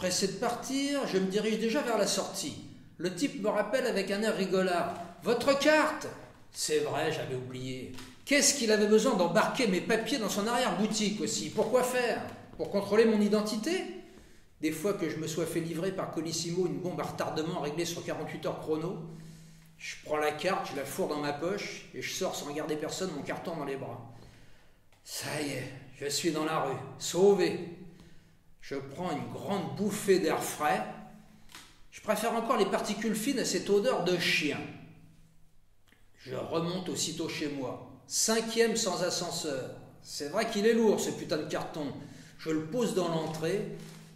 Pressé de partir, je me dirige déjà vers la sortie. Le type me rappelle avec un air rigolard. « Votre carte !» C'est vrai, j'avais oublié. Qu'est-ce qu'il avait besoin d'embarquer mes papiers dans son arrière-boutique aussi? Pourquoi faire? Pour contrôler mon identité? Des fois que je me sois fait livrer par Colissimo une bombe à retardement réglée sur 48 heures chrono, je prends la carte, je la fourre dans ma poche et je sors sans regarder personne, mon carton dans les bras. Ça y est, je suis dans la rue, sauvé. Je prends une grande bouffée d'air frais. Je préfère encore les particules fines à cette odeur de chien. Je remonte aussitôt chez moi. 5e sans ascenseur. C'est vrai qu'il est lourd ce putain de carton. Je le pose dans l'entrée.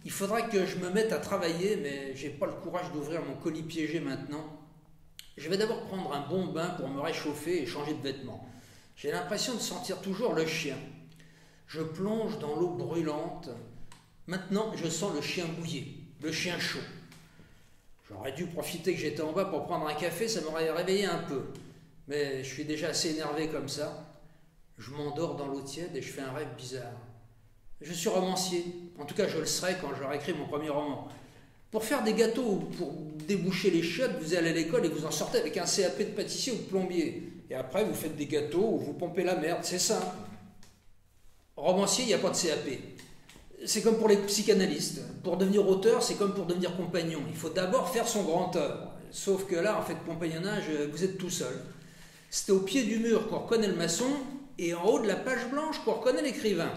Il faudra que je me mette à travailler, mais j'ai pas le courage d'ouvrir mon colis piégé maintenant. Je vais d'abord prendre un bon bain pour me réchauffer et changer de vêtements. J'ai l'impression de sentir toujours le chien. Je plonge dans l'eau brûlante. Maintenant, je sens le chien mouillé, le chien chaud. J'aurais dû profiter que j'étais en bas pour prendre un café, ça m'aurait réveillé un peu. Mais je suis déjà assez énervé comme ça. Je m'endors dans l'eau tiède et je fais un rêve bizarre. Je suis romancier, en tout cas je le serai quand j'aurai écrit mon premier roman. Pour faire des gâteaux ou pour déboucher les chiottes, vous allez à l'école et vous en sortez avec un CAP de pâtissier ou de plombier. Et après vous faites des gâteaux ou vous pompez la merde, c'est simple. Romancier, il n'y a pas de CAP. C'est comme pour les psychanalystes. Pour devenir auteur, c'est comme pour devenir compagnon. Il faut d'abord faire son grand œuvre. Sauf que là, en fait, compagnonnage, vous êtes tout seul. C'est au pied du mur qu'on reconnaît le maçon et en haut de la page blanche qu'on reconnaît l'écrivain.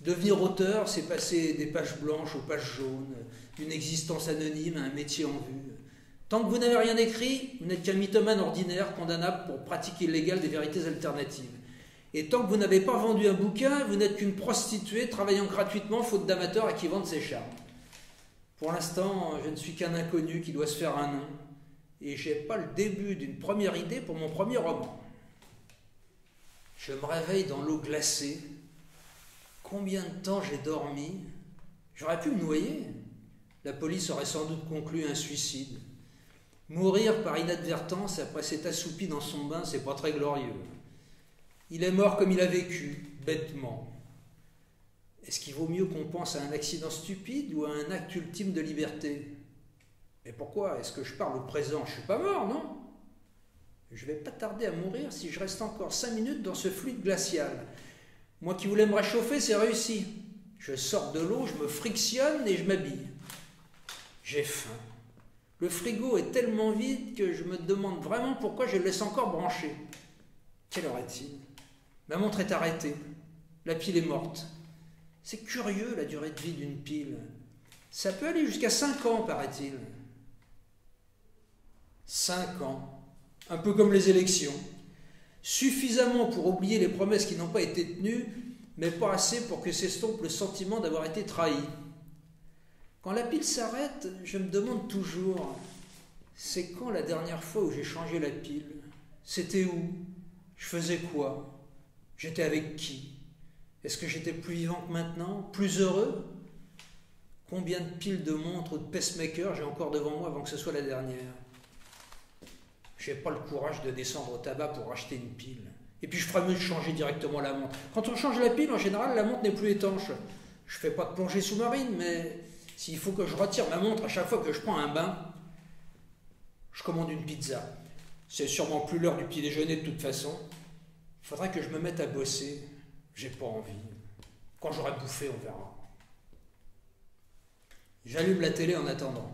Devenir auteur, c'est passer des pages blanches aux pages jaunes, d'une existence anonyme à un métier en vue. Tant que vous n'avez rien écrit, vous n'êtes qu'un mythomane ordinaire condamnable pour pratique illégale des vérités alternatives. Et tant que vous n'avez pas vendu un bouquin, vous n'êtes qu'une prostituée travaillant gratuitement faute d'amateurs à qui vendre ses charmes. Pour l'instant, je ne suis qu'un inconnu qui doit se faire un nom. Et je n'ai pas le début d'une première idée pour mon premier roman. Je me réveille dans l'eau glacée. Combien de temps j'ai dormi? J'aurais pu me noyer. La police aurait sans doute conclu un suicide. Mourir par inadvertance après s'être assoupi dans son bain, c'est pas très glorieux. Il est mort comme il a vécu, bêtement. Est-ce qu'il vaut mieux qu'on pense à un accident stupide ou à un acte ultime de liberté? Mais pourquoi? Est-ce que je parle au présent? Je suis pas mort, non? Je vais pas tarder à mourir si je reste encore 5 minutes dans ce fluide glacial. Moi qui voulais me réchauffer, c'est réussi. Je sors de l'eau, je me frictionne et je m'habille. J'ai faim. Le frigo est tellement vide que je me demande vraiment pourquoi je le laisse encore branché. Quelle heure est-il? Ma montre est arrêtée. La pile est morte. C'est curieux la durée de vie d'une pile. Ça peut aller jusqu'à 5 ans, paraît-il. 5 ans. Un peu comme les élections. Suffisamment pour oublier les promesses qui n'ont pas été tenues, mais pas assez pour que s'estompe le sentiment d'avoir été trahi. Quand la pile s'arrête, je me demande toujours, c'est quand la dernière fois où j'ai changé la pile? C'était où? Je faisais quoi? J'étais avec qui? Est-ce que j'étais plus vivant que maintenant? Plus heureux? Combien de piles de montres ou de pacemakers j'ai encore devant moi avant que ce soit la dernière? Je n'ai pas le courage de descendre au tabac pour acheter une pile. Et puis je ferais mieux de changer directement la montre. Quand on change la pile, en général, la montre n'est plus étanche. Je ne fais pas de plongée sous-marine, mais s'il faut que je retire ma montre à chaque fois que je prends un bain, je commande une pizza. C'est sûrement plus l'heure du petit déjeuner de toute façon. Il faudrait que je me mette à bosser. J'ai pas envie. Quand j'aurai bouffé, on verra. J'allume la télé en attendant.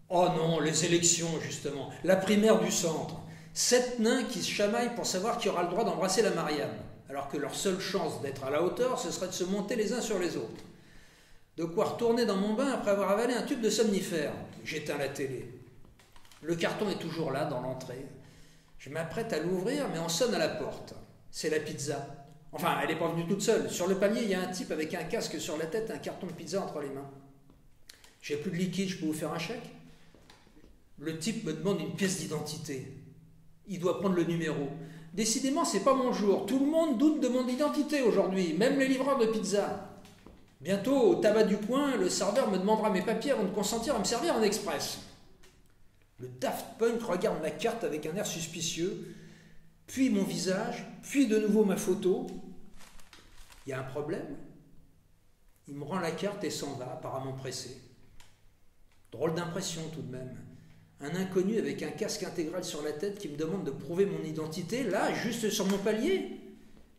Oh non, les élections, justement. La primaire du centre. 7 nains qui se chamaillent pour savoir qui aura le droit d'embrasser la Marianne. Alors que leur seule chance d'être à la hauteur, ce serait de se monter les uns sur les autres. De quoi retourner dans mon bain après avoir avalé un tube de somnifère. J'éteins la télé. Le carton est toujours là, dans l'entrée. Je m'apprête à l'ouvrir, mais on sonne à la porte. C'est la pizza. Enfin, elle n'est pas venue toute seule. Sur le palier, il y a un type avec un casque sur la tête, un carton de pizza entre les mains. J'ai plus de liquide, je peux vous faire un chèque? Le type me demande une pièce d'identité. Il doit prendre le numéro. Décidément, c'est pas mon jour. Tout le monde doute de mon identité aujourd'hui, même les livreurs de pizza. Bientôt, au tabac du coin, le serveur me demandera mes papiers avant de consentir à me servir en express. Le Daft Punk regarde ma carte avec un air suspicieux, puis mon visage, puis de nouveau ma photo. Il y a un problème? Il me rend la carte et s'en va, apparemment pressé. Drôle d'impression tout de même. Un inconnu avec un casque intégral sur la tête qui me demande de prouver mon identité, là, juste sur mon palier.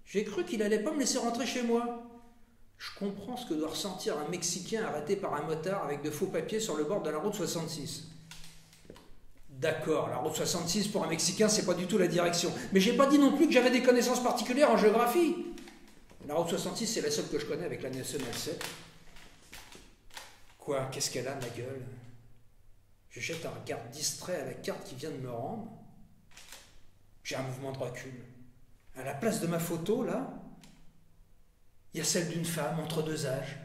J'ai cru qu'il allait pas me laisser rentrer chez moi. Je comprends ce que doit ressentir un Mexicain arrêté par un motard avec de faux papiers sur le bord de la route 66. D'accord, la route 66 pour un Mexicain, c'est pas du tout la direction. Mais j'ai pas dit non plus que j'avais des connaissances particulières en géographie. La route 66, c'est la seule que je connais avec la nationale 7. Quoi, qu'est-ce qu'elle a, ma gueule? Je jette un regard distrait à la carte qui vient de me rendre. J'ai un mouvement de recul. À la place de ma photo, là, il y a celle d'une femme entre deux âges.